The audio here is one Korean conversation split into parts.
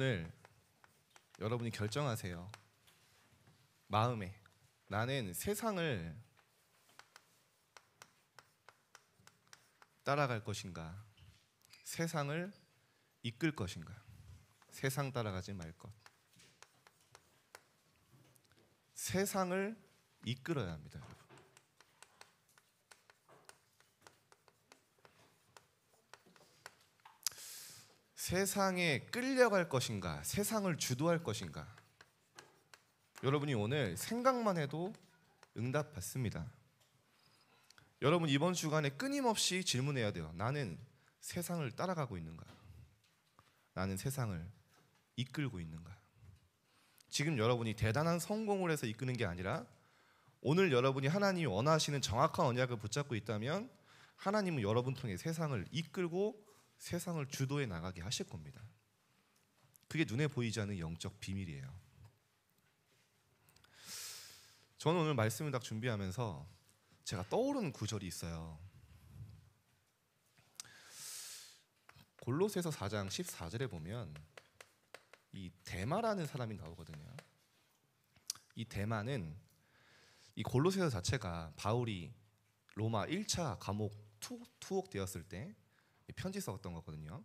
오늘 여러분이 결정하세요. 마음에 나는 세상을 따라갈 것인가, 세상을 이끌 것인가. 세상 따라가지 말 것. 세상을 이끌어야 합니다, 여러분. 세상에 끌려갈 것인가, 세상을 주도할 것인가. 여러분이 오늘 생각만 해도 응답 받습니다. 여러분 이번 주간에 끊임없이 질문해야 돼요. 나는 세상을 따라가고 있는가? 나는 세상을 이끌고 있는가? 지금 여러분이 대단한 성공을 해서 이끄는 게 아니라 오늘 여러분이 하나님이 원하시는 정확한 언약을 붙잡고 있다면 하나님은 여러분 통해 세상을 이끌고 세상을 주도해 나가게 하실 겁니다. 그게 눈에 보이지 않는 영적 비밀이에요. 저는 오늘 말씀을 딱 준비하면서 제가 떠오르는 구절이 있어요. 골로새서 4장 14절에 보면 이 데마라는 사람이 나오거든요. 이 데마는 이 골로새서 자체가 바울이 로마 1차 감옥 투옥되었을 때 편지 썼던 거거든요.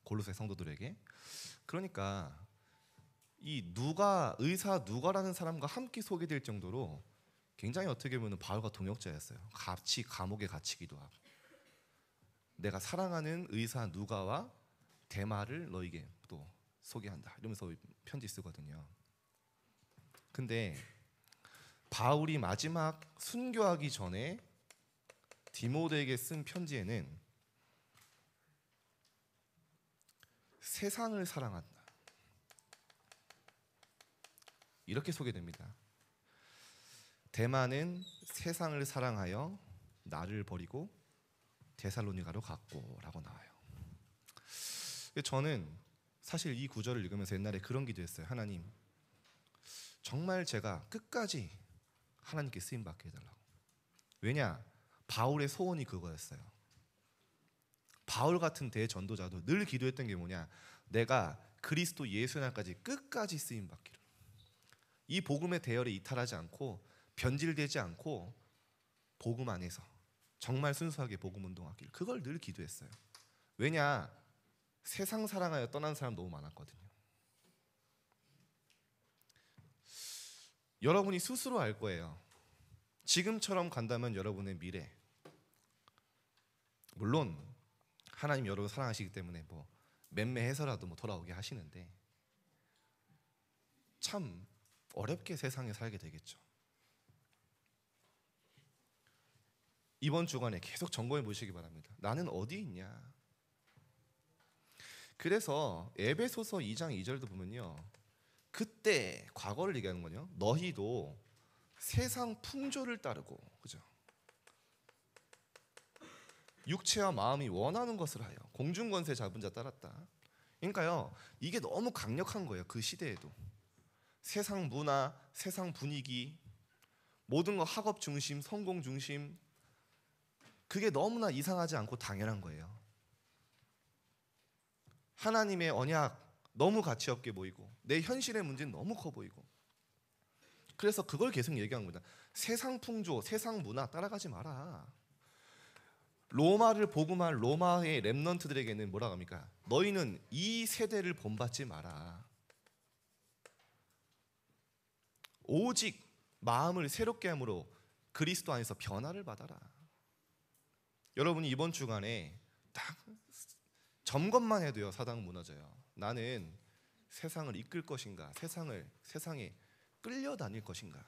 골로새 성도들에게. 그러니까 이 의사 누가라는 사람과 함께 소개될 정도로 굉장히 어떻게 보면 바울과 동역자였어요. 같이 감옥에 갇히기도 하고. 내가 사랑하는 의사 누가와 데마를 너에게 또 소개한다 이러면서 편지 쓰거든요. 근데 바울이 마지막 순교하기 전에 디모데에게 쓴 편지에는 세상을 사랑한다 이렇게 소개됩니다. 데마는 세상을 사랑하여 나를 버리고 데살로니가로 갔고 라고 나와요. 저는 사실 이 구절을 읽으면서 옛날에 그런 기도했어요. 하나님, 정말 제가 끝까지 하나님께 쓰임받게 해달라고. 왜냐? 바울의 소원이 그거였어요. 바울 같은 대전도자도 늘 기도했던 게 뭐냐? 내가 그리스도 예수의 날까지 끝까지 쓰임받기를. 이 복음의 대열에 이탈하지 않고 변질되지 않고 복음 안에서 정말 순수하게 복음 운동하기를. 그걸 늘 기도했어요. 왜냐? 세상 사랑하여 떠난 사람 너무 많았거든요. 여러분이 스스로 알 거예요. 지금처럼 간다면 여러분의 미래, 물론 하나님 여러분 사랑하시기 때문에 뭐 맴매해서라도 뭐 돌아오게 하시는데 참 어렵게 세상에 살게 되겠죠. 이번 주간에 계속 점검해 보시기 바랍니다. 나는 어디 있냐? 그래서 에베소서 2장 2절도 보면요, 그때 과거를 얘기하는 거냐? 너희도 세상 풍조를 따르고, 그죠? 육체와 마음이 원하는 것을 하여 공중 권세 잡은 자 따랐다. 그러니까요, 이게 너무 강력한 거예요. 그 시대에도 세상 문화, 세상 분위기, 모든 거 학업 중심, 성공 중심, 그게 너무나 이상하지 않고 당연한 거예요. 하나님의 언약 너무 가치 없게 보이고 내 현실의 문제는 너무 커 보이고, 그래서 그걸 계속 얘기한 겁니다. 세상 풍조, 세상 문화 따라가지 마라. 로마를 복음할 로마의 렘넌트들에게는 뭐라고 합니까? 너희는 이 세대를 본받지 마라. 오직 마음을 새롭게 함으로 그리스도 안에서 변화를 받아라. 여러분이 이번 주간에 딱 점검만 해도요, 사당은 무너져요. 나는 세상을 이끌 것인가, 세상에 끌려다닐 것인가.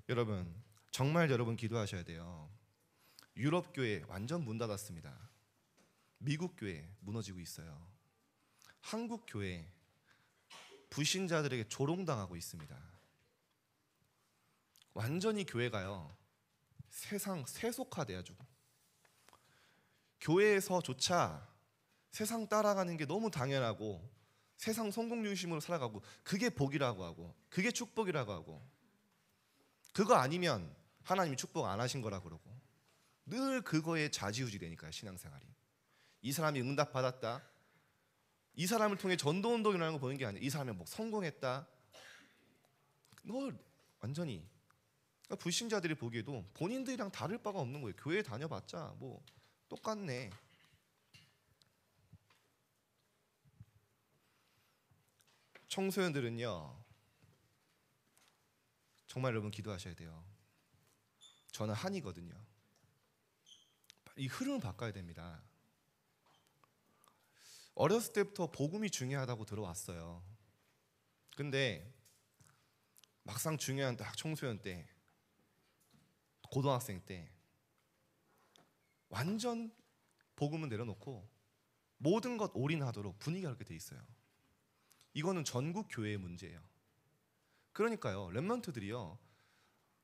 여러분 정말 여러분 기도하셔야 돼요. 유럽 교회 완전 문 닫았습니다. 미국 교회 무너지고 있어요. 한국 교회 불신자들에게 조롱당하고 있습니다. 완전히 교회가요, 세상 세속화돼가지고 교회에서조차 세상 따라가는 게 너무 당연하고 세상 성공 중심으로 살아가고 그게 복이라고 하고 그게 축복이라고 하고, 그거 아니면 하나님이 축복 안 하신 거라 그러고 늘 그거에 좌지우지 되니까요, 신앙생활이. 이 사람이 응답받았다. 이 사람을 통해 전도운동이 일어나는 거 보는 게 아니야. 이 사람이 뭐 성공했다. 너 완전히 그러니까 불신자들이 보기에도 본인들이랑 다를 바가 없는 거예요. 교회 다녀봤자 뭐 똑같네. 청소년들은요, 정말 여러분 기도하셔야 돼요. 저는 한이거든요. 이 흐름을 바꿔야 됩니다. 어렸을 때부터 복음이 중요하다고 들어왔어요. 근데 막상 중요한 딱 청소년 때, 고등학생 때 완전 복음은 내려놓고 모든 것 올인하도록 분위기가 그렇게 돼 있어요. 이거는 전국 교회의 문제예요. 그러니까요, 렘넌트들이요,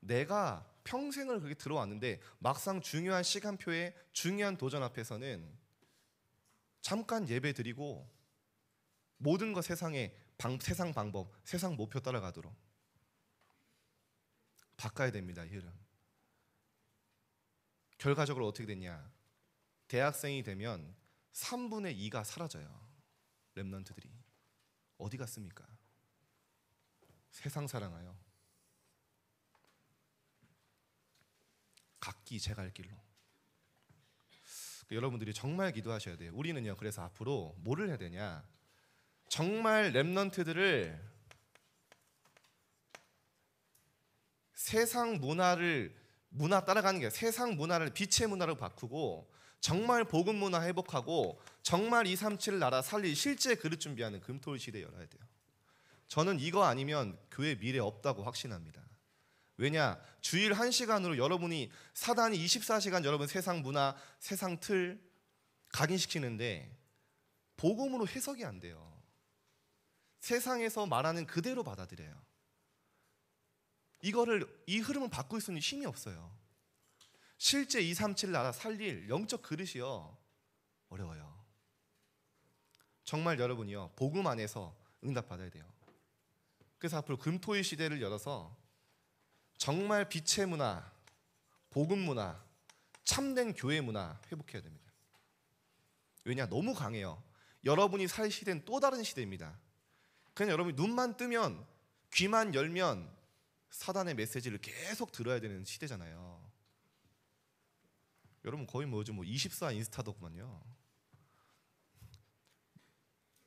내가 평생을 그렇게 들어왔는데 막상 중요한 시간표에 중요한 도전 앞에서는 잠깐 예배 드리고 모든 것 세상 방법, 세상 목표 따라가도록 바꿔야 됩니다. 이 흐름. 결과적으로 어떻게 됐냐? 대학생이 되면 3분의 2가 사라져요. 렘넌트들이 어디 갔습니까? 세상 사랑하여 각기 제 갈 길로. 여러분들이 정말 기도하셔야 돼요. 우리는요, 그래서 앞으로 뭐를 해야 되냐? 정말 렘넌트들을 세상 문화 따라가는 게 아니라 세상 문화를 빛의 문화로 바꾸고 정말 복음 문화 회복하고 정말 237 나라 살릴 실제 그릇 준비하는 금토일 시대 열어야 돼요. 저는 이거 아니면 교회 미래 없다고 확신합니다. 왜냐? 주일 1시간으로 여러분이 사단이 24시간 여러분 세상 문화, 세상 틀 각인시키는데 복음으로 해석이 안 돼요. 세상에서 말하는 그대로 받아들여요. 이 흐름을 바꿀 수 있는 힘이 없어요. 실제 237 나라 살릴 영적 그릇이요, 어려워요. 정말 여러분이요, 복음 안에서 응답받아야 돼요. 그래서 앞으로 금토일 시대를 열어서 정말 빛의 문화, 복음 문화, 참된 교회 문화 회복해야 됩니다. 왜냐? 너무 강해요. 여러분이 살 시대는 또 다른 시대입니다. 그냥 여러분이 눈만 뜨면, 귀만 열면 사단의 메시지를 계속 들어야 되는 시대잖아요. 여러분 거의 요즘 24 인스타더구만요.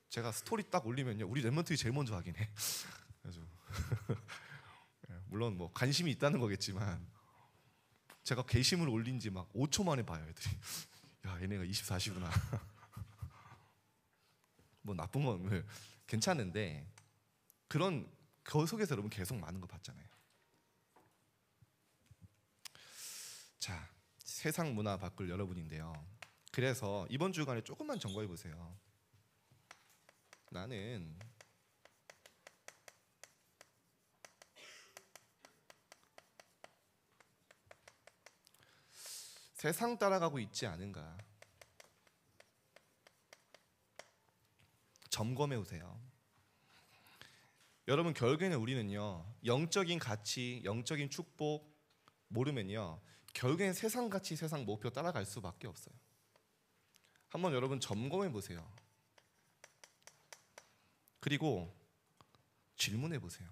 제가 스토리 딱 올리면요, 우리 렘넌트들이 제일 먼저 하긴 해. 그래서 물론 뭐 관심이 있다는 거겠지만 제가 게시물 올린 지 막 5초 만에 봐요, 애들이. 야, 얘네가 24시구나. 뭐 나쁜 건 괜찮은데 그런 그 속에서 여러분 계속 많은 거 봤잖아요. 자, 세상 문화 바꿀 여러분인데요. 그래서 이번 주간에 조금만 점검해 보세요. 나는 세상 따라가고 있지 않은가? 점검해 보세요. 여러분 결국에는 우리는요, 영적인 가치, 영적인 축복 모르면요, 결국엔 세상 가치, 세상 목표 따라갈 수밖에 없어요. 한번 여러분 점검해 보세요. 그리고 질문해 보세요.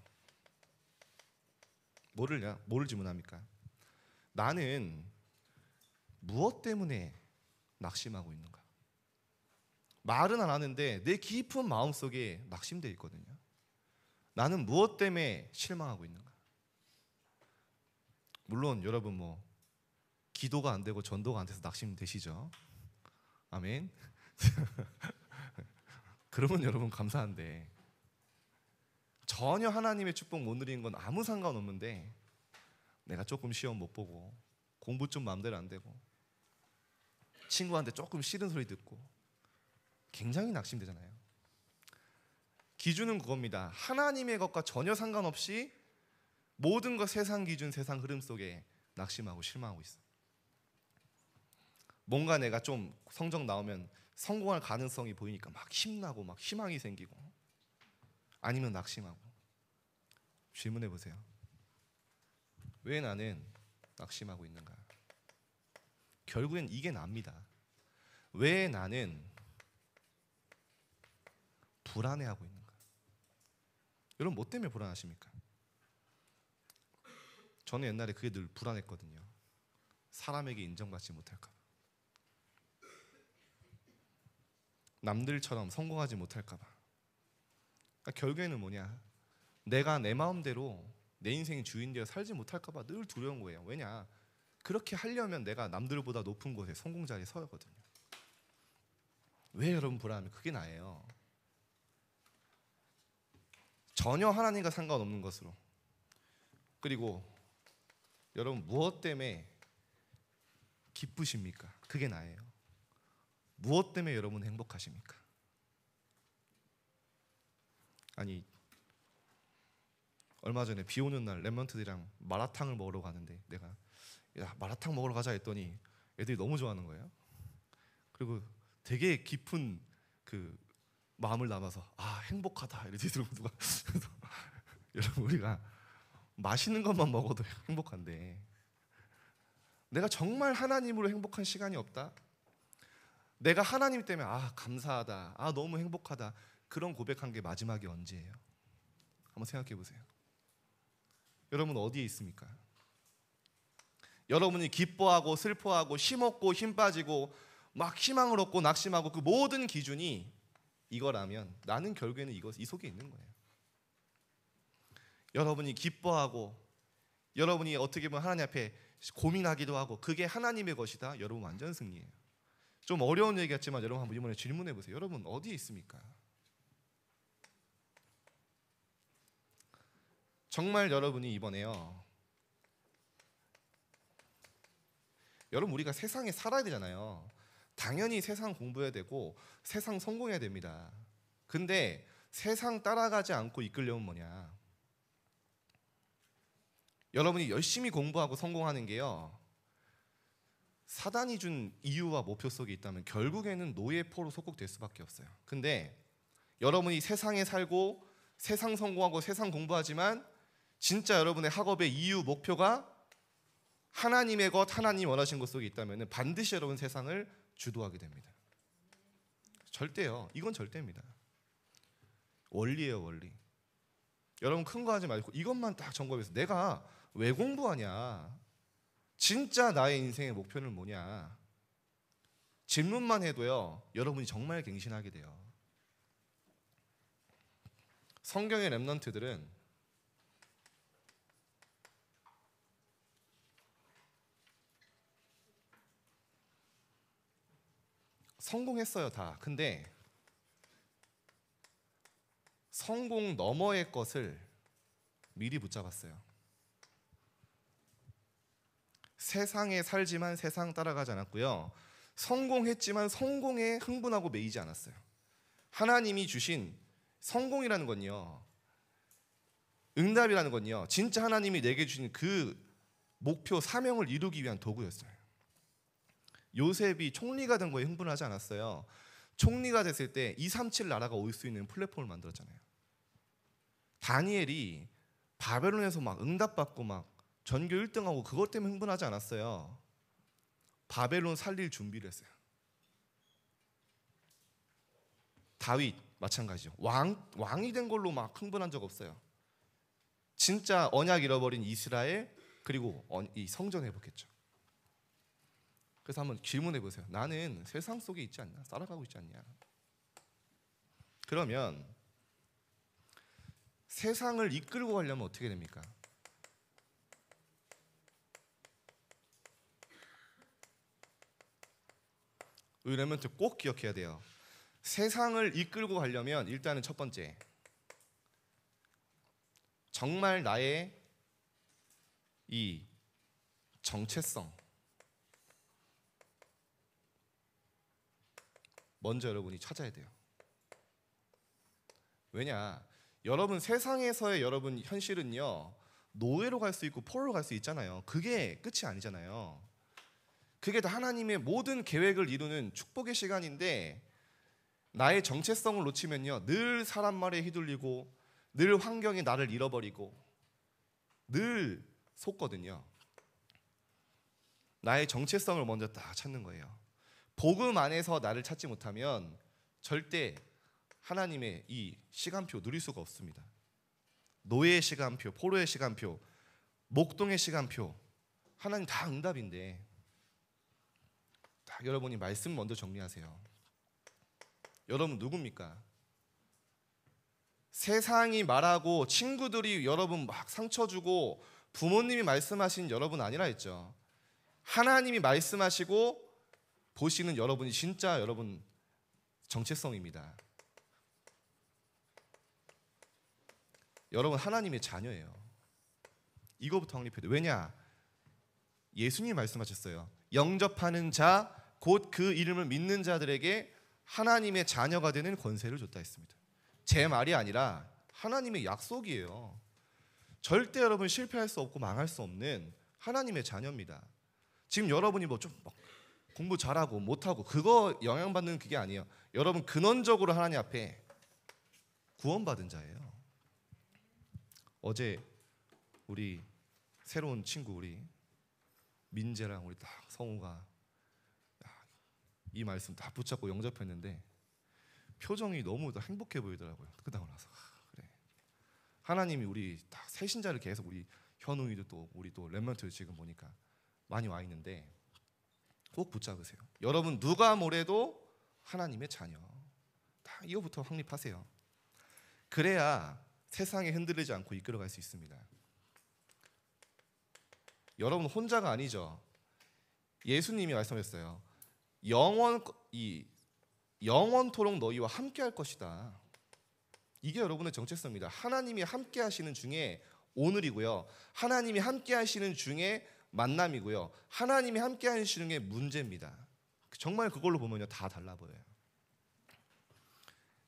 뭐를 질문합니까? 나는 무엇 때문에 낙심하고 있는가? 말은 안 하는데 내 깊은 마음속에 낙심되어 있거든요. 나는 무엇 때문에 실망하고 있는가? 물론 여러분 기도가 안 되고 전도가 안 돼서 낙심되시죠? 아멘. 그러면 여러분 감사한데 전혀 하나님의 축복 못 누리는 건 아무 상관없는데 내가 조금 시험 못 보고 공부 좀 마음대로 안 되고 친구한테 조금 싫은 소리 듣고 굉장히 낙심되잖아요. 기준은 그겁니다. 하나님의 것과 전혀 상관없이 모든 것 세상 기준, 세상 흐름 속에 낙심하고 실망하고 있어. 뭔가 내가 좀 성적 나오면 성공할 가능성이 보이니까 막 힘나고 막 희망이 생기고, 아니면 낙심하고. 질문해 보세요. 왜 나는 낙심하고 있는가? 결국엔 이게 납니다. 왜 나는 불안해하고 있는가? 여러분 뭐 때문에 불안하십니까? 저는 옛날에 그게 늘 불안했거든요. 사람에게 인정받지 못할까 봐. 남들처럼 성공하지 못할까 봐. 그러니까 결국에는 뭐냐? 내가 내 마음대로 내 인생의 주인 되어 살지 못할까 봐 늘 두려운 거예요. 왜냐? 그렇게 하려면 내가 남들보다 높은 곳에 성공 자리에 서야 하거든요. 왜 여러분 불안하면 그게 나예요. 전혀 하나님과 상관없는 것으로. 그리고 여러분 무엇 때문에 기쁘십니까? 그게 나예요. 무엇 때문에 여러분 행복하십니까? 아니 얼마 전에 비 오는 날 랩런트들이랑 마라탕을 먹으러 가는데 내가 야 마라탕 먹으러 가자 했더니 애들이 너무 좋아하는 거예요. 그리고 되게 깊은 그 마음을 담아서 아 행복하다 이렇게 들고 누가 여러분 우리가 맛있는 것만 먹어도 행복한데 내가 정말 하나님으로 행복한 시간이 없다. 내가 하나님 때문에 아 감사하다, 아 너무 행복하다 그런 고백한 게 마지막이 언제예요? 한번 생각해 보세요. 여러분 어디에 있습니까? 여러분이 기뻐하고 슬퍼하고 힘없고 힘 빠지고 막 희망을 얻고 낙심하고 그 모든 기준이 이거라면 나는 결국에는 이 속에 있는 거예요. 여러분이 기뻐하고 여러분이 어떻게 보면 하나님 앞에 고민하기도 하고 그게 하나님의 것이다. 여러분 완전 승리예요. 좀 어려운 얘기 같지만 여러분 한번 이번에 질문해 보세요. 여러분 어디에 있습니까? 정말 여러분이 이번에요. 여러분 우리가 세상에 살아야 되잖아요. 당연히 세상 공부해야 되고 세상 성공해야 됩니다. 근데 세상 따라가지 않고 이끌려면 뭐냐? 여러분이 열심히 공부하고 성공하는 게요. 사단이 준 이유와 목표 속에 있다면 결국에는 노예포로 속국될 수밖에 없어요. 근데 여러분이 세상에 살고 세상 성공하고 세상 공부하지만 진짜 여러분의 학업의 이유 목표가 하나님의 것, 하나님 원하신 것 속에 있다면 반드시 여러분 세상을 주도하게 됩니다. 절대요. 이건 절대입니다. 원리예요, 원리. 여러분 큰 거 하지 말고 이것만 딱 점검해서 내가 왜 공부하냐? 진짜 나의 인생의 목표는 뭐냐? 질문만 해도요. 여러분이 정말 갱신하게 돼요. 성경의 렘넌트들은 성공했어요 다. 근데 성공 너머의 것을 미리 붙잡았어요. 세상에 살지만 세상 따라가지 않았고요. 성공했지만 성공에 흥분하고 매이지 않았어요. 하나님이 주신 성공이라는 건요. 응답이라는 건요. 진짜 하나님이 내게 주신 그 목표 사명을 이루기 위한 도구였어요. 요셉이 총리가 된 거에 흥분하지 않았어요. 총리가 됐을 때 237 나라가 올 수 있는 플랫폼을 만들었잖아요. 다니엘이 바벨론에서 막 응답받고 막 전교 1등하고 그것 때문에 흥분하지 않았어요. 바벨론 살릴 준비를 했어요. 다윗 마찬가지죠. 왕이 된 걸로 막 흥분한 적 없어요. 진짜 언약 잃어버린 이스라엘 그리고 이 성전 회복했죠. 그래서 한번 질문해 보세요. 나는 세상 속에 있지 않나? 살아가고 있지 않냐? 그러면 세상을 이끌고 가려면 어떻게 됩니까? 우리 렘넌트 꼭 기억해야 돼요. 세상을 이끌고 가려면 일단은 첫 번째, 정말 나의 이 정체성 먼저 여러분이 찾아야 돼요. 왜냐? 여러분 세상에서의 여러분 현실은요. 노예로 갈 수 있고 포로로 갈 수 있잖아요. 그게 끝이 아니잖아요. 그게 다 하나님의 모든 계획을 이루는 축복의 시간인데 나의 정체성을 놓치면요. 늘 사람 말에 휘둘리고 늘 환경이 나를 잃어버리고 늘 속거든요. 나의 정체성을 먼저 딱 찾는 거예요. 복음 안에서 나를 찾지 못하면 절대 하나님의 이 시간표 누릴 수가 없습니다. 노예의 시간표, 포로의 시간표, 목동의 시간표, 하나님 다 응답인데 딱 여러분이 말씀 먼저 정리하세요. 여러분 누굽니까? 세상이 말하고 친구들이 여러분 막 상처 주고 부모님이 말씀하신 여러분 아니라 했죠. 하나님이 말씀하시고 보시는 여러분이 진짜 여러분 정체성입니다. 여러분 하나님의 자녀예요. 이거부터 확립해야 돼요. 왜냐? 예수님이 말씀하셨어요. 영접하는 자, 곧 그 이름을 믿는 자들에게 하나님의 자녀가 되는 권세를 줬다 했습니다. 제 말이 아니라 하나님의 약속이에요. 절대 여러분 실패할 수 없고 망할 수 없는 하나님의 자녀입니다. 지금 여러분이 뭐 좀 공부 잘하고 못하고 그거 영향받는 그게 아니에요. 여러분 근원적으로 하나님 앞에 구원받은 자예요. 어제 우리 새로운 친구 우리 민재랑 우리 딱 성우가 이 말씀 다 붙잡고 영접했는데 표정이 너무 행복해 보이더라고요. 끝나고 나서 그래. 하나님이 우리 다 새신자를 계속 우리 현웅이도 또 우리 또 렘넌트 지금 보니까 많이 와 있는데 꼭 붙잡으세요. 여러분 누가 뭐래도 하나님의 자녀. 다 이거부터 확립하세요. 그래야 세상에 흔들리지 않고 이끌어갈 수 있습니다. 여러분 혼자가 아니죠. 예수님이 말씀하셨어요. 영원토록 너희와 함께할 것이다. 이게 여러분의 정체성입니다. 하나님이 함께하시는 중에 오늘이고요. 하나님이 함께하시는 중에 만남이고요. 하나님이 함께하시는 게 문제입니다. 정말 그걸로 보면요 다 달라 보여요.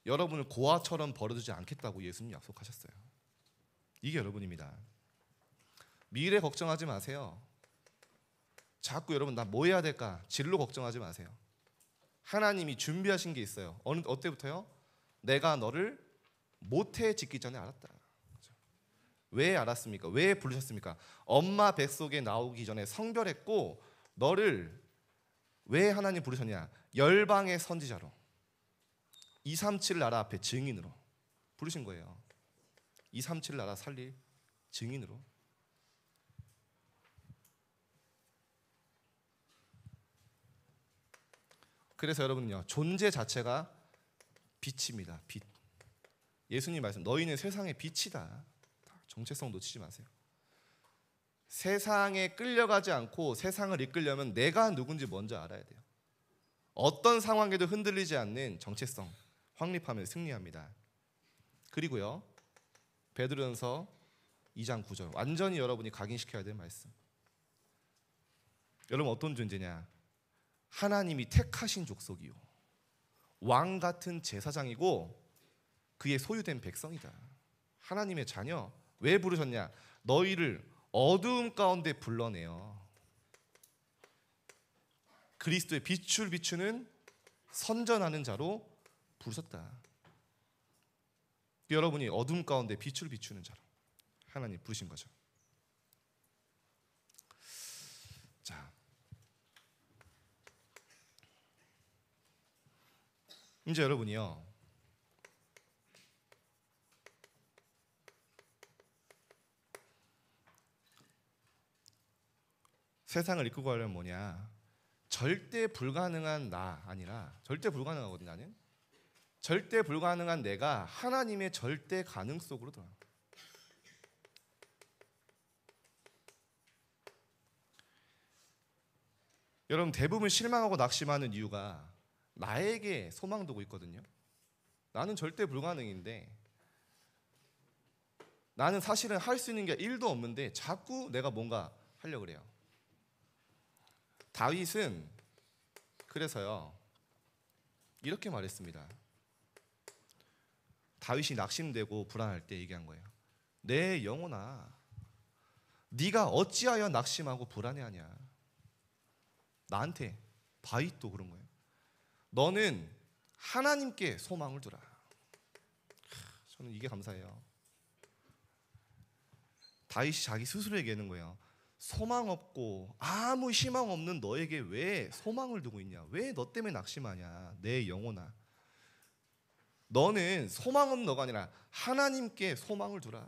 여러분을 고아처럼 버려두지 않겠다고 예수님 약속하셨어요. 이게 여러분입니다. 미래 걱정하지 마세요. 자꾸 여러분 나 뭐 해야 될까? 진로 걱정하지 마세요. 하나님이 준비하신 게 있어요. 어때부터요? 내가 너를 모태 짓기 전에 알았다. 왜 알았습니까? 왜 부르셨습니까? 엄마 뱃속에 나오기 전에 성별했고 너를 왜 하나님 부르셨냐? 열방의 선지자로 237 나라 앞에 증인으로 부르신 거예요. 237 나라 살릴 증인으로. 그래서 여러분요 존재 자체가 빛입니다. 빛. 예수님 말씀 너희는 세상의 빛이다. 정체성 놓치지 마세요. 세상에 끌려가지 않고 세상을 이끌려면 내가 누군지 먼저 알아야 돼요. 어떤 상황에도 흔들리지 않는 정체성 확립하면 승리합니다. 그리고요 베드로전서 2장 9절 완전히 여러분이 각인시켜야 될 말씀. 여러분 어떤 존재냐? 하나님이 택하신 족속이요 왕 같은 제사장이고 그의 소유된 백성이다. 하나님의 자녀. 왜 부르셨냐? 너희를 어두움 가운데 불러내어 그리스도의 빛을 비추는 선전하는 자로 부르셨다. 여러분이 어둠 가운데 빛을 비추는 자로 하나님 부르신 거죠. 자, 이제 여러분이요 세상을 이끌고 가려면 뭐냐? 절대 불가능한 나 아니라 절대 불가능하거든. 나는 절대 불가능한 내가 하나님의 절대 가능 속으로 들어가. 여러분 대부분 실망하고 낙심하는 이유가 나에게 소망 두고 있거든요. 나는 절대 불가능인데 나는 사실은 할 수 있는 게 1도 없는데 자꾸 내가 뭔가 하려고 그래요. 다윗은 그래서요 이렇게 말했습니다. 다윗이 낙심되고 불안할 때 얘기한 거예요. 내 영혼아 네가 어찌하여 낙심하고 불안해하냐. 나한테 다윗도 그런 거예요. 너는 하나님께 소망을 두라. 저는 이게 감사해요. 다윗이 자기 스스로 얘기하는 거예요. 소망 없고 아무 희망 없는 너에게 왜 소망을 두고 있냐? 왜 너 때문에 낙심하냐? 내 영혼아, 너는 소망 없는 너가 아니라 하나님께 소망을 두라.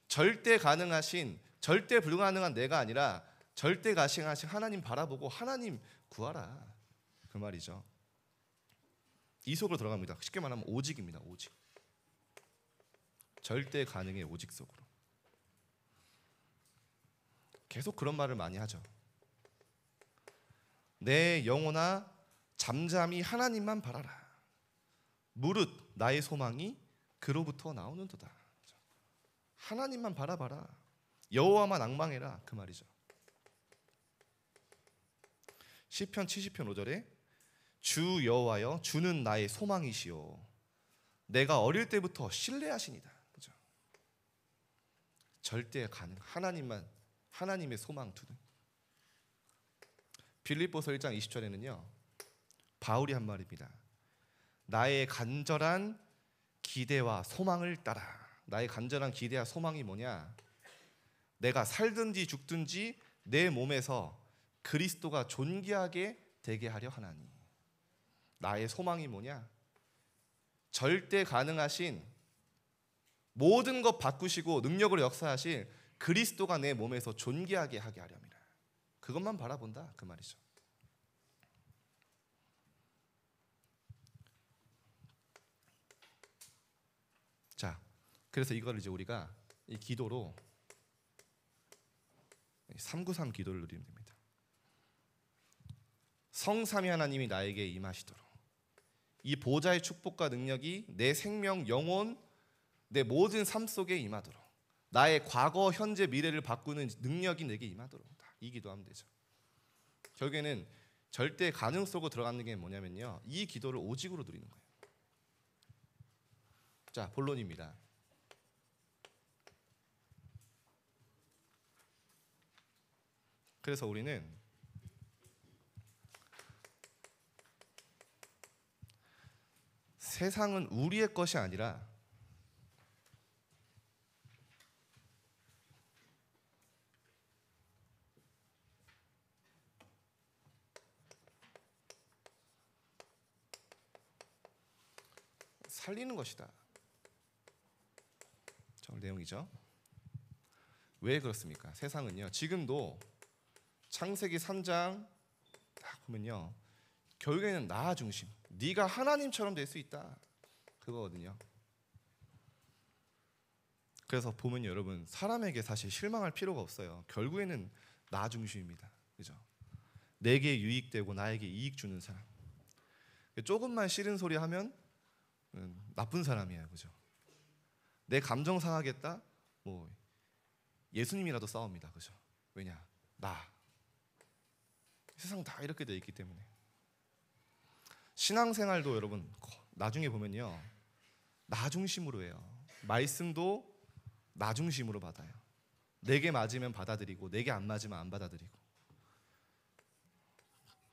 절대 가능하신, 절대 불가능한 내가 아니라 절대 가능하신 하나님 바라보고 하나님 구하라, 그 말이죠. 이 속으로 들어갑니다. 쉽게 말하면 오직입니다. 오직. 절대 가능의 오직 속으로. 계속 그런 말을 많이 하죠. 내 영혼아 잠잠히 하나님만 바라라. 무릇 나의 소망이 그로부터 나오는도다. 하나님만 바라봐라. 여호와만 앙망해라, 그 말이죠. 시편 70편 5절에 주 여호와여 주는 나의 소망이시오. 내가 어릴 때부터 신뢰하시니다. 그죠? 절대 가능, 하나님만, 하나님의 소망 두는. 빌립보서 1장 20절에는요 바울이 한 말입니다. 나의 간절한 기대와 소망을 따라. 나의 간절한 기대와 소망이 뭐냐? 내가 살든지 죽든지 내 몸에서 그리스도가 존귀하게 되게 하려 하나니. 나의 소망이 뭐냐? 절대 가능하신, 모든 것 바꾸시고 능력으로 역사하실 그리스도가 내 몸에서 존귀하게 하게 하렵니다. 그것만 바라본다, 그 말이죠. 자, 그래서 이걸 이제 우리가 이 기도로 393 기도를 누리면 됩니다. 성삼위 하나님이 나에게 임하시도록 이 보좌의 축복과 능력이 내 생명, 영혼, 내 모든 삶 속에 임하도록, 나의 과거, 현재, 미래를 바꾸는 능력이 내게 임하도록, 이 기도하면 되죠. 결국에는 절대 가능 속으로 들어가는 게 뭐냐면요, 이 기도를 오직으로 누리는 거예요. 자, 본론입니다. 그래서 우리는 세상은 우리의 것이 아니라 살리는 것이다. 저 내용이죠. 왜 그렇습니까? 세상은요, 지금도 창세기 3장 딱 보면요, 결국에는 나 중심, 네가 하나님처럼 될 수 있다, 그거거든요. 그래서 보면 여러분, 사람에게 사실 실망할 필요가 없어요. 결국에는 나 중심입니다. 그죠? 내게 유익되고 나에게 이익 주는 사람. 조금만 싫은 소리 하면 나쁜 사람이에요. 그죠? 내 감정 상하겠다, 뭐 예수님이라도 싸웁니다. 그죠? 왜냐? 나. 세상 다 이렇게 돼 있기 때문에. 신앙생활도 여러분 나중에 보면요, 나 중심으로 해요. 말씀도 나 중심으로 받아요. 내게 맞으면 받아들이고 내게 안 맞으면 안 받아들이고.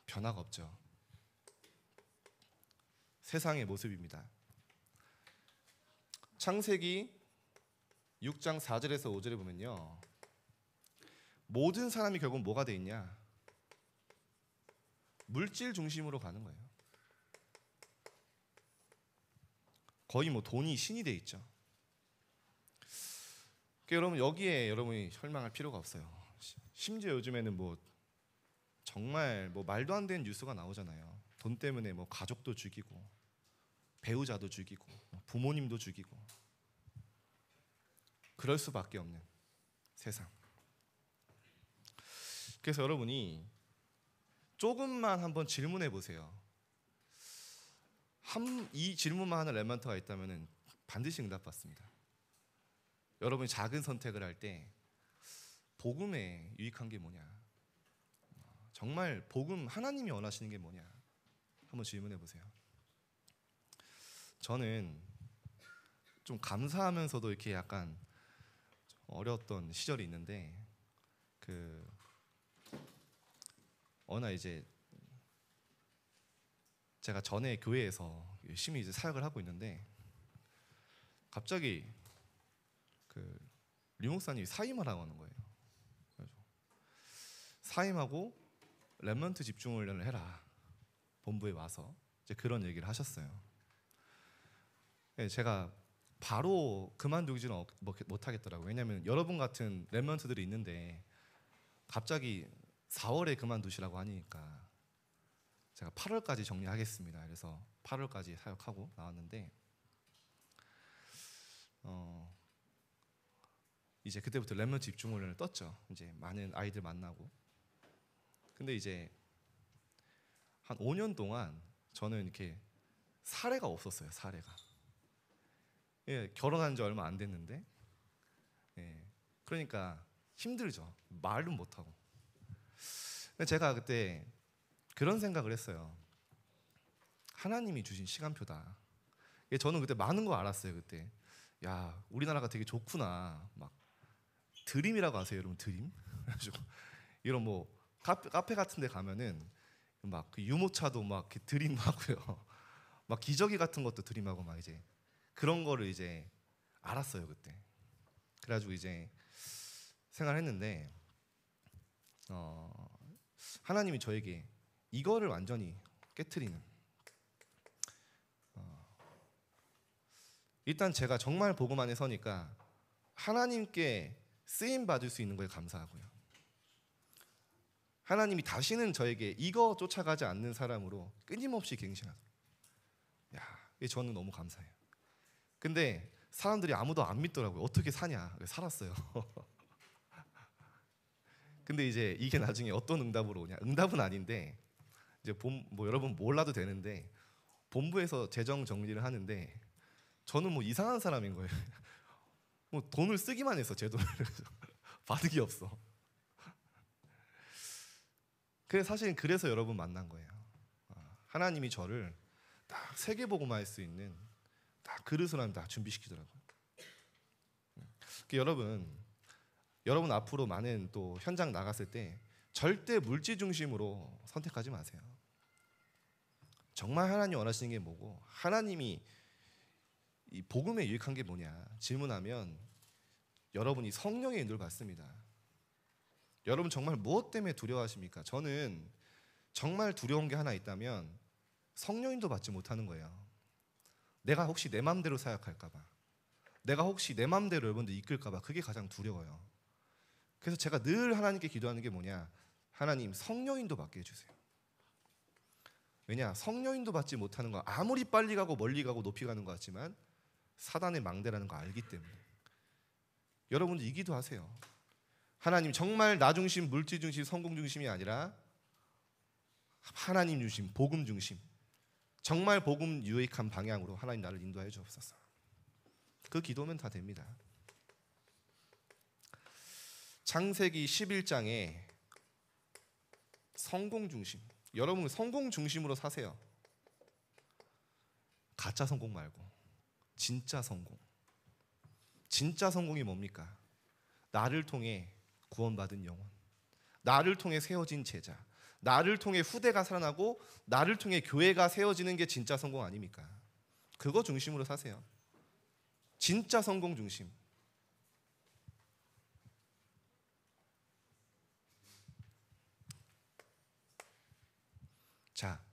변화가 없죠. 세상의 모습입니다. 창세기 6장 4절에서 5절에 보면요, 모든 사람이 결국 뭐가 돼 있냐? 물질 중심으로 가는 거예요. 거의 뭐 돈이 신이 돼 있죠. 그러니까 여러분, 여기에 여러분이 실망할 필요가 없어요. 심지어 요즘에는 뭐 정말 뭐 말도 안 되는 뉴스가 나오잖아요. 돈 때문에 뭐 가족도 죽이고 배우자도 죽이고 부모님도 죽이고. 그럴 수밖에 없는 세상. 그래서 여러분이 조금만 한번 질문해 보세요. 이 질문만 하는 랩런트가 있다면 반드시 응답받습니다. 여러분이 작은 선택을 할 때 복음에 유익한 게 뭐냐, 정말 복음, 하나님이 원하시는 게 뭐냐, 한번 질문해 보세요. 저는 좀 감사하면서도 이렇게 약간 어려웠던 시절이 있는데, 어느 날 이제 제가 전에 교회에서 열심히 이제 사역을 하고 있는데 갑자기 류 목사님이 사임을 하고 하는 거예요. 사임하고 렘넌트 집중 훈련을 해라. 본부에 와서 이제 그런 얘기를 하셨어요. 제가 바로 그만두지는 못하겠더라고요. 왜냐하면 여러분 같은 렘넌트들이 있는데 갑자기 4월에 그만두시라고 하니까 제가 8월까지 정리하겠습니다. 그래서 8월까지 사역하고 나왔는데 이제 그때부터 렘넌트 집중 훈련을 떴죠. 이제 많은 아이들 만나고. 근데 이제 한 5년 동안 저는 이렇게 사례가 없었어요. 사례가. 결혼한 지 얼마 안 됐는데, 그러니까 힘들죠. 말도 못 하고. 근데 제가 그때 그런 생각을 했어요. 하나님이 주신 시간표다. 저는 그때 많은 거 알았어요. 그때 야, 우리나라가 되게 좋구나. 막 드림이라고 아세요, 여러분? 드림? 그래가지고 이런 뭐 카페 같은 데 가면은 막 그 유모차도 막 드림하고요. 막 기저귀 같은 것도 드림하고 막 이제 그런 거를 이제 알았어요, 그때. 그래가지고 이제 생각했는데 하나님이 저에게 이거를 완전히 깨트리는 일단 제가 정말 복음 안에 서니까 하나님께 쓰임 받을 수 있는 거에 감사하고요. 하나님이 다시는 저에게 이거 쫓아가지 않는 사람으로 끊임없이 갱신하도록. 야, 이게 저는 너무 감사해요. 근데 사람들이 아무도 안 믿더라고요. 어떻게 사냐? 살았어요. 근데 이제 이게 나중에 어떤 응답으로 오냐? 응답은 아닌데 이제 뭐 여러분 몰라도 되는데 본부에서 재정 정리를 하는데 저는 뭐 이상한 사람인 거예요. 뭐 돈을 쓰기만 해서 제 돈을 받은 게 없어. 그래서 사실은 그래서 여러분 만난 거예요. 하나님이 저를 딱 세계복음화 할 수 있는 딱 그릇을 하면 다 준비시키더라고요. 여러분 앞으로 많은 또 현장 나갔을 때 절대 물질 중심으로 선택하지 마세요. 정말 하나님 원하시는 게 뭐고 하나님이 이 복음에 유익한 게 뭐냐 질문하면 여러분이 성령의 인도를 받습니다. 여러분 정말 무엇 때문에 두려워하십니까? 저는 정말 두려운 게 하나 있다면 성령 인도 받지 못하는 거예요. 내가 혹시 내 마음대로 사역할까 봐, 내가 혹시 내 마음대로 여러분들 이끌까 봐, 그게 가장 두려워요. 그래서 제가 늘 하나님께 기도하는 게 뭐냐, 하나님 성령 인도 받게 해주세요. 왜냐, 성령 인도 받지 못하는 거 아무리 빨리 가고 멀리 가고 높이 가는 것 같지만 사단의 망대라는 거 알기 때문에 여러분들 이 기도하세요. 하나님 정말 나 중심, 물질 중심, 성공 중심이 아니라 하나님 중심, 복음 중심, 정말 복음 유익한 방향으로 하나님 나를 인도하여 주옵소서. 그 기도면 다 됩니다. 창세기 11장에 성공 중심, 여러분 성공 중심으로 사세요. 가짜 성공 말고 진짜 성공. 진짜 성공이 뭡니까? 나를 통해 구원받은 영혼, 나를 통해 세워진 제자, 나를 통해 후대가 살아나고 나를 통해 교회가 세워지는 게 진짜 성공 아닙니까? 그거 중심으로 사세요. 진짜 성공 중심. 자,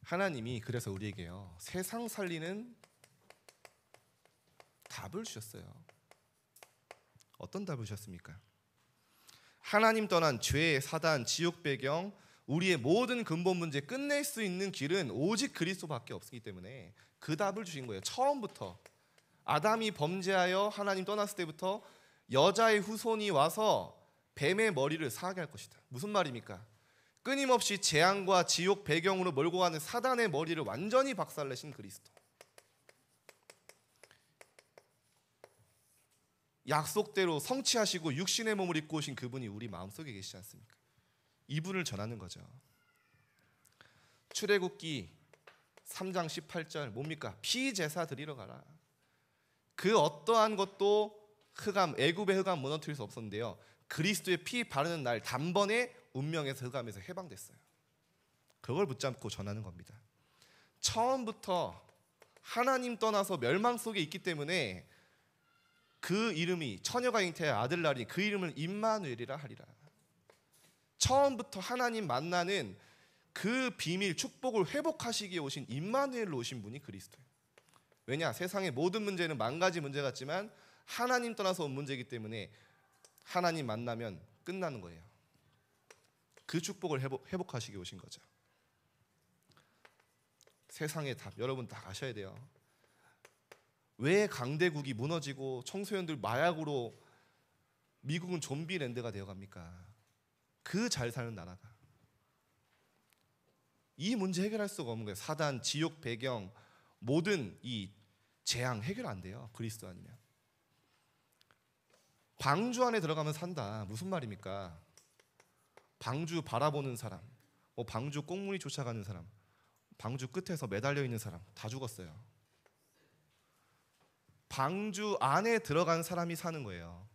하나님이 그래서 우리에게요 세상 살리는 답을 주셨어요. 어떤 답을 주셨습니까? 하나님 떠난 죄, 사단, 지옥 배경, 우리의 모든 근본 문제 끝낼 수 있는 길은 오직 그리스도밖에 없기 때문에 그 답을 주신 거예요. 처음부터 아담이 범죄하여 하나님 떠났을 때부터 여자의 후손이 와서 뱀의 머리를 상하게 할 것이다. 무슨 말입니까? 끊임없이 재앙과 지옥 배경으로 몰고 가는 사단의 머리를 완전히 박살내신 그리스도. 약속대로 성취하시고 육신의 몸을 입고 오신 그분이 우리 마음속에 계시지 않습니까? 이분을 전하는 거죠. 출애굽기 3장 18절 뭡니까? 피제사 드리러 가라. 그 어떠한 것도 애굽의 흑암 무너뜨릴 수 없었는데요, 그리스도의 피 바르는 날 단번에 운명에서 흑암에서 해방됐어요. 그걸 붙잡고 전하는 겁니다. 처음부터 하나님 떠나서 멸망 속에 있기 때문에 그 이름이 처녀가 잉태하여 아들 낳으니 그 이름을 임마누엘이라 하리라. 처음부터 하나님 만나는 그 비밀 축복을 회복하시기에 오신 임마누엘로 오신 분이 그리스도예요. 왜냐? 세상의 모든 문제는 만 가지 문제 같지만 하나님 떠나서 온 문제이기 때문에 하나님 만나면 끝나는 거예요. 그 축복을 회복하시기 오신 거죠. 세상의 답 여러분 다 아셔야 돼요. 왜 강대국이 무너지고 청소년들 마약으로 미국은 좀비랜드가 되어갑니까? 그 잘 사는 나라가. 이 문제 해결할 수가 없는 거예요. 사단, 지옥 배경 모든 이 재앙 해결 안 돼요. 그리스도 아니면. 방주 안에 들어가면 산다. 무슨 말입니까? 방주 바라보는 사람, 방주 꽁무니 쫓아가는 사람, 방주 끝에서 매달려 있는 사람 다 죽었어요. 방주 안에 들어간 사람이 사는 거예요.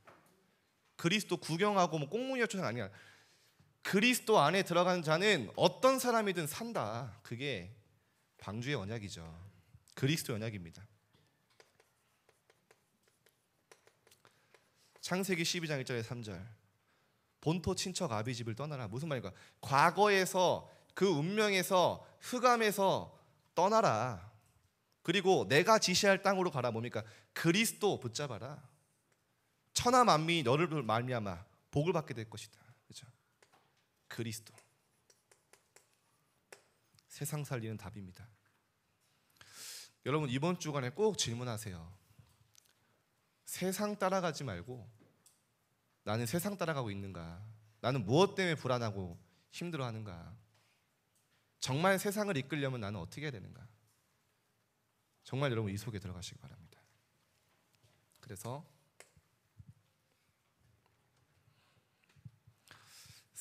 그리스도 구경하고 꽁무니 쫓아가는 아니야. 그리스도 안에 들어간 자는 어떤 사람이든 산다. 그게 방주의 언약이죠. 그리스도 언약입니다. 창세기 12장 1절에 3절 본토 친척 아비 집을 떠나라. 무슨 말인가? 과거에서 그 운명에서 흑암에서 떠나라. 그리고 내가 지시할 땅으로 가라. 뭡니까? 그리스도 붙잡아라. 천하 만민이 너를 말미암아 복을 받게 될 것이다. 그렇죠? 그리스도. 세상 살리는 답입니다. 여러분 이번 주간에 꼭 질문하세요. 세상 따라가지 말고 나는 세상 따라가고 있는가? 나는 무엇 때문에 불안하고 힘들어하는가? 정말 세상을 이끌려면 나는 어떻게 해야 되는가? 정말 여러분 이 속에 들어가시기 바랍니다. 그래서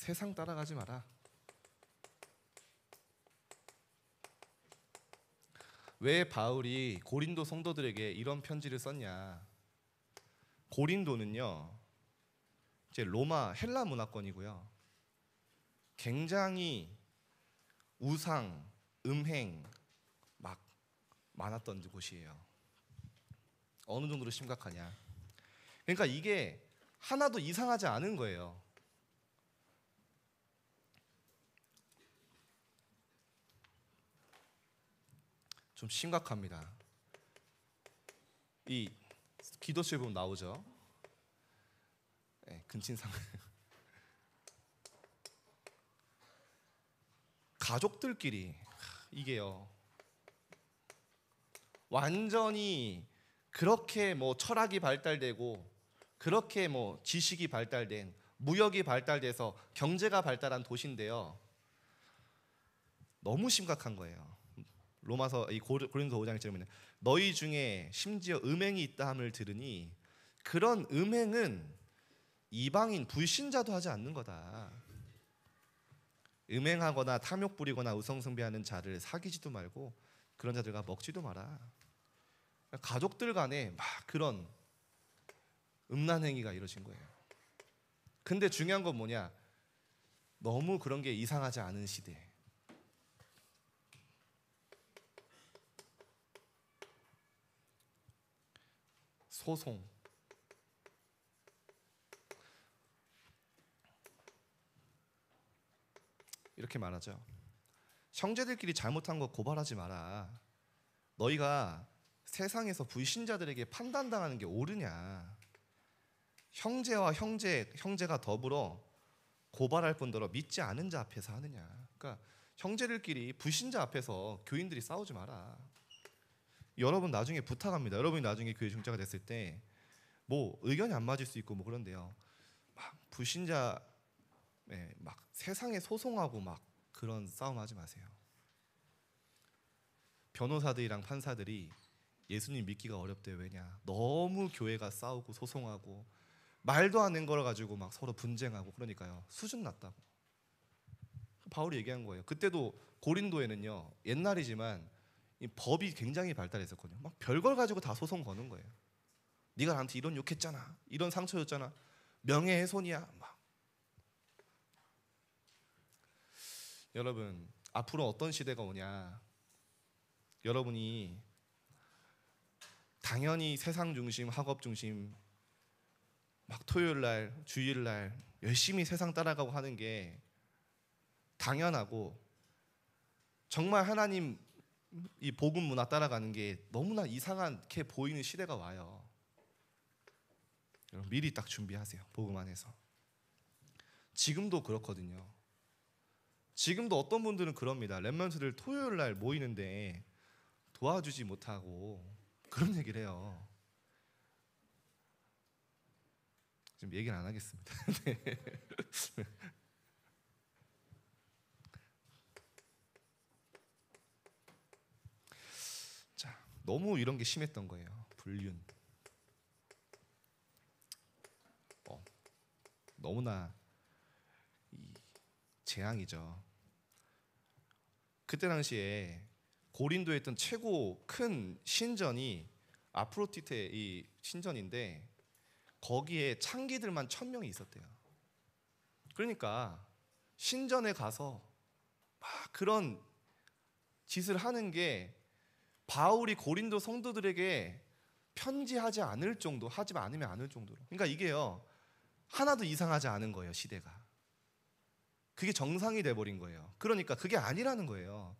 세상 따라가지 마라. 왜 바울이 고린도 성도들에게 이런 편지를 썼냐? 고린도는요, 이제 로마 헬라 문화권이고요. 굉장히 우상, 음행 막 많았던 곳이에요. 어느 정도로 심각하냐? 그러니까 이게 하나도 이상하지 않은 거예요. 좀 심각합니다. 이 기도수에 보면 나오죠. 네, 근친상 가족들끼리 이게요. 완전히 그렇게 철학이 발달되고 그렇게 지식이 발달된 무역이 발달돼서 경제가 발달한 도시인데요. 너무 심각한 거예요. 로마서 이 고린도 5장 1절에 너희 중에 심지어 음행이 있다 함을 들으니 그런 음행은 이방인 불신자도 하지 않는 거다. 음행하거나 탐욕 부리거나 우성숭배하는 자를 사귀지도 말고 그런 자들과 먹지도 마라. 가족들 간에 막 그런 음란 행위가 이루어진 거예요. 근데 중요한 건 뭐냐? 너무 그런 게 이상하지 않은 시대. 소송. 이렇게 말하죠. 형제들끼리 잘못한 거 고발하지 마라. 너희가 세상에서 불신자들에게 판단당하는 게 옳으냐? 형제와 형제가 더불어 고발할 뿐더러 믿지 않은 자 앞에서 하느냐? 그러니까 형제들끼리 불신자 앞에서 교인들이 싸우지 마라. 여러분 나중에 부탁합니다. 여러분이 나중에 교회 중자가 됐을 때 의견이 안 맞을 수 있고 그런데요. 막 불신자 막 세상에 소송하고 막 그런 싸움하지 마세요. 변호사들이랑 판사들이 예수님 믿기가 어렵대요. 왜냐? 너무 교회가 싸우고 소송하고 말도 안 되는 걸 가지고 막 서로 분쟁하고 그러니까요. 수준 낮다고. 바울이 얘기한 거예요. 그때도 고린도에는요. 옛날이지만 이 법이 굉장히 발달했었거든요. 막 별걸 가지고 다 소송 거는 거예요. 네가 나한테 이런 욕했잖아. 이런 상처 줬잖아. 명예훼손이야. 막. 여러분 앞으로 어떤 시대가 오냐? 여러분이 당연히 세상 중심, 학업 중심 막 토요일 날, 주일 날 열심히 세상 따라가고 하는 게 당연하고 정말 하나님 이 복음 문화 따라가는 게 너무나 이상하게 보이는 시대가 와요. 여러분 미리 딱 준비하세요. 복음 안에서. 지금도 그렇거든요. 지금도 어떤 분들은 그럽니다. 렘넌트들 토요일 날 모이는데 도와주지 못하고 그런 얘기를 해요. 지금 얘기는 안 하겠습니다. 네. 자, 너무 이런 게 심했던 거예요. 불륜. 너무나 재앙이죠. 그때 당시에 고린도에 있던 최고 큰 신전이 아프로디테 이 신전인데 거기에 창기들만 1000명이 있었대요. 그러니까 신전에 가서 막 그런 짓을 하는 게 바울이 고린도 성도들에게 편지하지 않을 정도, 하지 않으면 않을 정도로. 그러니까 이게요 하나도 이상하지 않은 거예요. 시대가 그게 정상이 돼버린 거예요. 그러니까 그게 아니라는 거예요.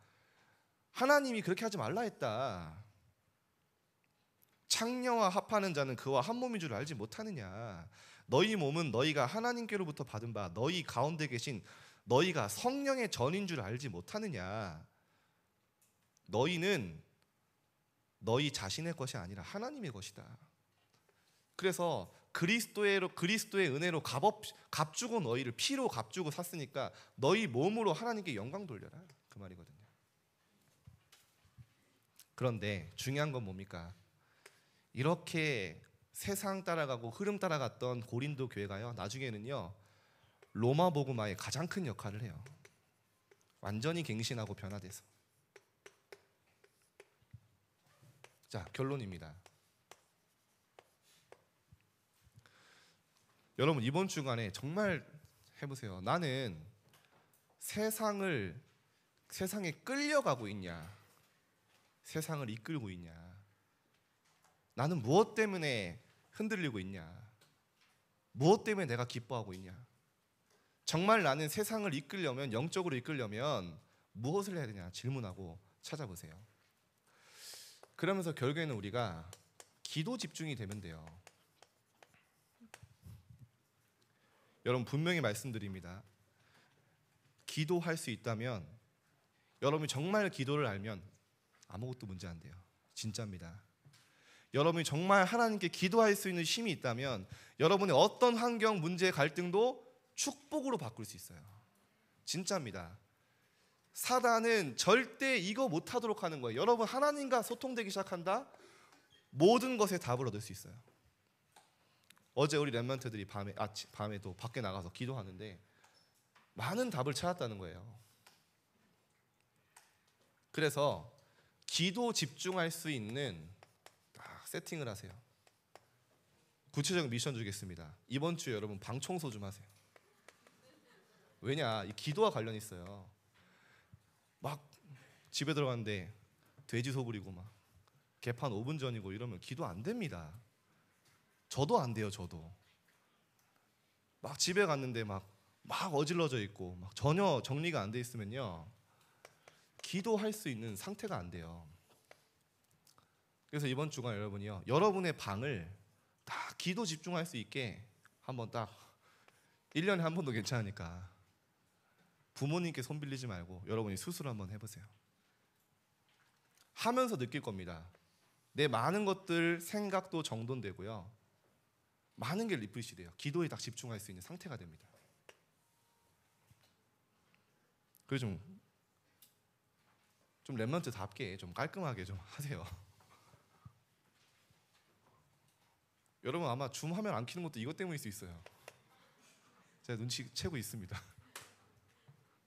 하나님이 그렇게 하지 말라 했다. 창녀와 합하는 자는 그와 한 몸인 줄 알지 못하느냐. 너희 몸은 너희가 하나님께로부터 받은 바 너희 가운데 계신 너희가 성령의 전인 줄 알지 못하느냐. 너희는 너희 자신의 것이 아니라 하나님의 것이다. 그래서 그리스도의 은혜로 값주고 너희를 피로 값주고 샀으니까 너희 몸으로 하나님께 영광 돌려라. 그 말이거든요. 그런데 중요한 건 뭡니까? 이렇게 세상 따라가고 흐름 따라갔던 고린도 교회가요 나중에는요 로마 복음화의 가장 큰 역할을 해요. 완전히 갱신하고 변화돼서. 자, 결론입니다. 여러분 이번 주간에 정말 해보세요. 나는 세상에 끌려가고 있냐? 세상을 이끌고 있냐? 나는 무엇 때문에 흔들리고 있냐? 무엇 때문에 내가 기뻐하고 있냐? 정말 나는 세상을 이끌려면, 영적으로 이끌려면 무엇을 해야 되냐 질문하고 찾아보세요. 그러면서 결국에는 우리가 기도 집중이 되면 돼요. 여러분 분명히 말씀드립니다. 기도할 수 있다면, 여러분이 정말 기도를 알면 아무것도 문제 안 돼요. 진짜입니다. 여러분이 정말 하나님께 기도할 수 있는 힘이 있다면 여러분의 어떤 환경, 문제, 갈등도 축복으로 바꿀 수 있어요. 진짜입니다. 사단은 절대 이거 못하도록 하는 거예요. 여러분 하나님과 소통되기 시작한다? 모든 것에 답을 얻을 수 있어요. 어제 우리 렘넌트들이 밤에도 밖에 나가서 기도하는데 많은 답을 찾았다는 거예요. 그래서 기도 집중할 수 있는 세팅을 하세요. 구체적인 미션 주겠습니다. 이번 주에 여러분 방 청소 좀 하세요. 왜냐, 이 기도와 관련이 있어요. 막 집에 들어갔는데 돼지 소굴이고 막 개판 5분 전이고 이러면 기도 안 됩니다. 저도 안 돼요. 저도 막 집에 갔는데 막 어질러져 있고 막 전혀 정리가 안 돼 있으면요 기도할 수 있는 상태가 안 돼요. 그래서 이번 주간 여러분이요 여러분의 방을 딱 기도 집중할 수 있게 한번 딱 1년에 한 번도 괜찮으니까 부모님께 손 빌리지 말고 여러분이 스스로 한번 해보세요. 하면서 느낄 겁니다. 내 많은 것들 생각도 정돈되고요 많은 게 리프레시 돼요. 기도에 딱 집중할 수 있는 상태가 됩니다. 그래서 좀 렘넌트답게 좀 깔끔하게 좀 하세요. 여러분 아마 줌 화면 안 켜는 것도 이것 때문일 수 있어요. 제가 눈치채고 있습니다.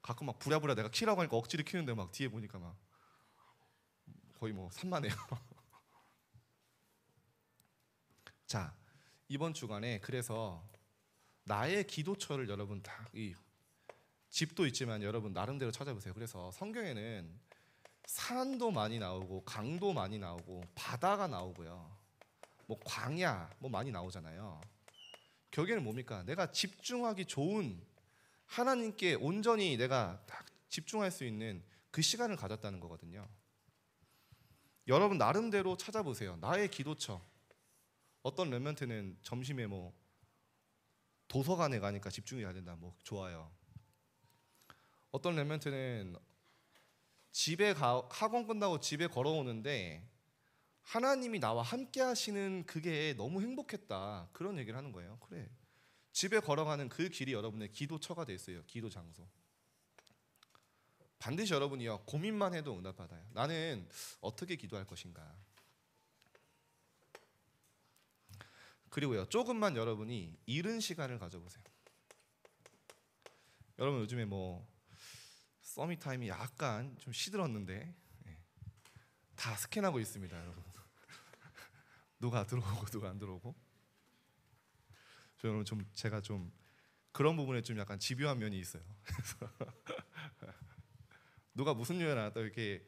가끔 막 부랴부랴 내가 키라고 하니까 억지로 키는데 막 뒤에 보니까 막 거의 뭐 산만해요. 자, 이번 주간에 그래서 나의 기도처를 여러분 다 이 집도 있지만 여러분 나름대로 찾아보세요. 그래서 성경에는 산도 많이 나오고 강도 많이 나오고 바다가 나오고요. 뭐 광야 뭐 많이 나오잖아요. 결국에는 뭡니까? 내가 집중하기 좋은 하나님께 온전히 내가 딱 집중할 수 있는 그 시간을 가졌다는 거거든요. 여러분 나름대로 찾아보세요. 나의 기도처. 어떤 렘넌트는 점심에 뭐 도서관에 가니까 집중이 안 된다. 뭐 좋아요. 어떤 렘넌트는 학원 끝나고 집에 걸어오는데 하나님이 나와 함께 하시는 그게 너무 행복했다. 그런 얘기를 하는 거예요. 그래. 집에 걸어가는 그 길이 여러분의 기도처가 돼 있어요. 기도 장소. 반드시 여러분이요. 고민만 해도 응답받아요. 나는 어떻게 기도할 것인가. 그리고요. 조금만 여러분이 이른 시간을 가져보세요. 여러분 요즘에 뭐 서밋 타임이 약간 좀 시들었는데 다 스캔하고 있습니다, 여러분. 누가 들어오고 누가 안 들어오고. 저는 제가 좀 그런 부분에 좀 약간 집요한 면이 있어요. 누가 무슨 요일 나왔다 이렇게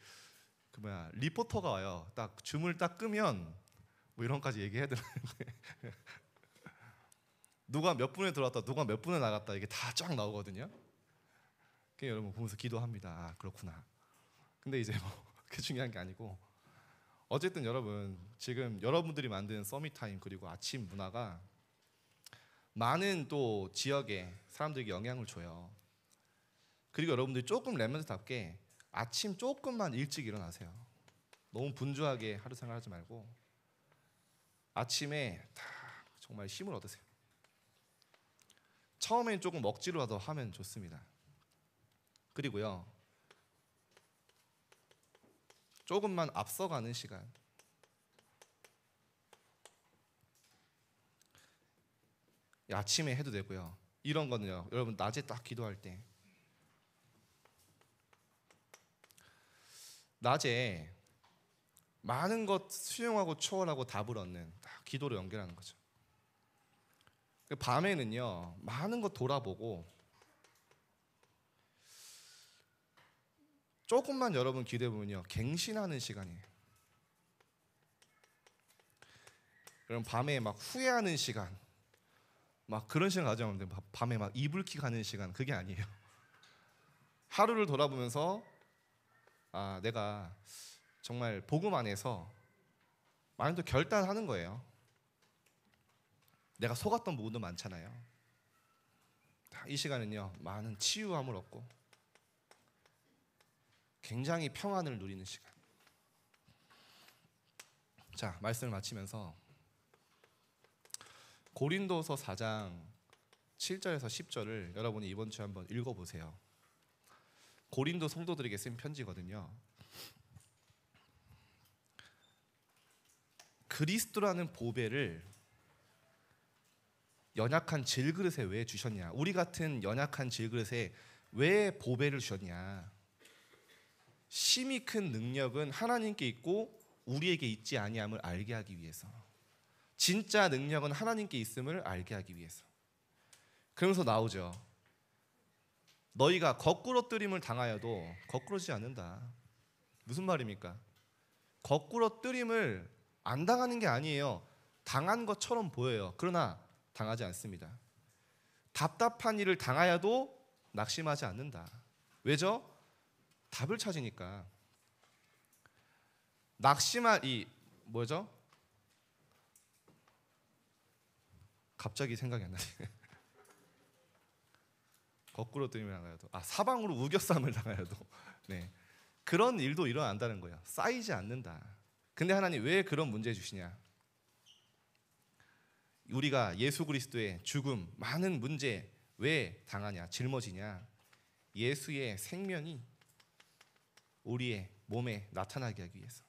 리포터가 와요. 딱 줌을 딱 끄면 뭐 이런까지 얘기해야 되는데 누가 몇 분에 들어왔다, 누가 몇 분에 나갔다 이게 다 쫙 나오거든요. 그게 여러분 보면서 기도합니다. 아 그렇구나. 근데 이제 뭐 그게 중요한 게 아니고 어쨌든 여러분 지금 여러분들이 만든 서밋 타임 그리고 아침 문화가 많은 또 지역에 사람들에게 영향을 줘요. 그리고 여러분들이 조금 렘넌트답게 아침 조금만 일찍 일어나세요. 너무 분주하게 하루 생활하지 말고 아침에 다 정말 힘을 얻으세요. 처음엔 조금 억지로라도 하면 좋습니다. 그리고요 조금만 앞서가는 시간. 아침에 해도 되고요. 이런 거는요 여러분 낮에 딱 기도할 때 낮에 많은 것 수용하고 초월하고 답을 얻는 기도로 연결하는 거죠. 밤에는요 많은 것 돌아보고 조금만 여러분 기도해 보면요 갱신하는 시간이에요. 그럼 밤에 막 후회하는 시간, 막 그런 시간 가져오는데 밤에 막 이불킥 하는 시간 그게 아니에요. 하루를 돌아보면서 아 내가 정말 복음 안에서 많은 또 결단하는 거예요. 내가 속았던 부분도 많잖아요. 이 시간은요 많은 치유함을 얻고 굉장히 평안을 누리는 시간. 자 말씀을 마치면서 고린도서 4장 7절에서 10절을 여러분이 이번 주에 한번 읽어보세요. 고린도 성도들에게 쓴 편지거든요. 그리스도라는 보배를 연약한 질그릇에 왜 주셨냐? 우리 같은 연약한 질그릇에 왜 보배를 주셨냐? 심히 큰 능력은 하나님께 있고 우리에게 있지 아니함을 알게 하기 위해서. 진짜 능력은 하나님께 있음을 알게 하기 위해서. 그러면서 나오죠. 너희가 거꾸로 뜨림을 당하여도 거꾸로지지 않는다. 무슨 말입니까? 거꾸로 뜨림을 안 당하는 게 아니에요. 당한 것처럼 보여요. 그러나 당하지 않습니다. 답답한 일을 당하여도 낙심하지 않는다. 왜죠? 답을 찾으니까. 낙심할 이 뭐죠? 갑자기 생각이 안 나네. 거꾸로 뜨림을 당하여도 사방으로 우겨쌈을 당하여도 네. 그런 일도 일어난다는 거예요. 쌓이지 않는다. 근데 하나님 왜 그런 문제 주시냐? 우리가 예수 그리스도의 죽음, 많은 문제 왜 당하냐? 짊어지냐? 예수의 생명이 우리의 몸에 나타나게 하기 위해서.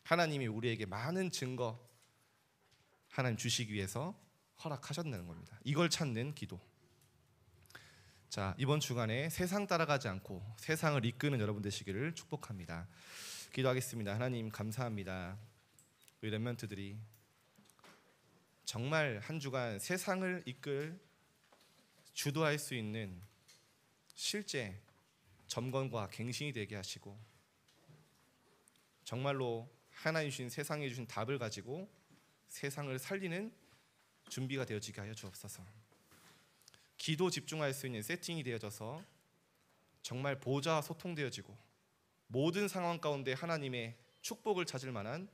하나님이 우리에게 많은 증거 하나님 주시기 위해서 허락하셨다는 겁니다. 이걸 찾는 기도. 자, 이번 주간에 세상 따라가지 않고 세상을 이끄는 여러분 되시기를 축복합니다. 기도하겠습니다. 하나님 감사합니다. 우리 렘넌트들이 정말 한 주간 세상을 이끌 주도할 수 있는 실제 점검과 갱신이 되게 하시고 정말로 하나님 주신 세상에 주신 답을 가지고 세상을 살리는 준비가 되어지게 하여 주옵소서. 기도 집중할 수 있는 세팅이 되어져서 정말 보좌와 소통되어지고 모든 상황 가운데 하나님의 축복을 찾을 만한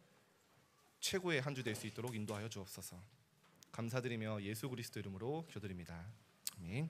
최고의 한 주 될 수 있도록 인도하여 주옵소서. 감사드리며 예수 그리스도 이름으로 기도드립니다. 아멘.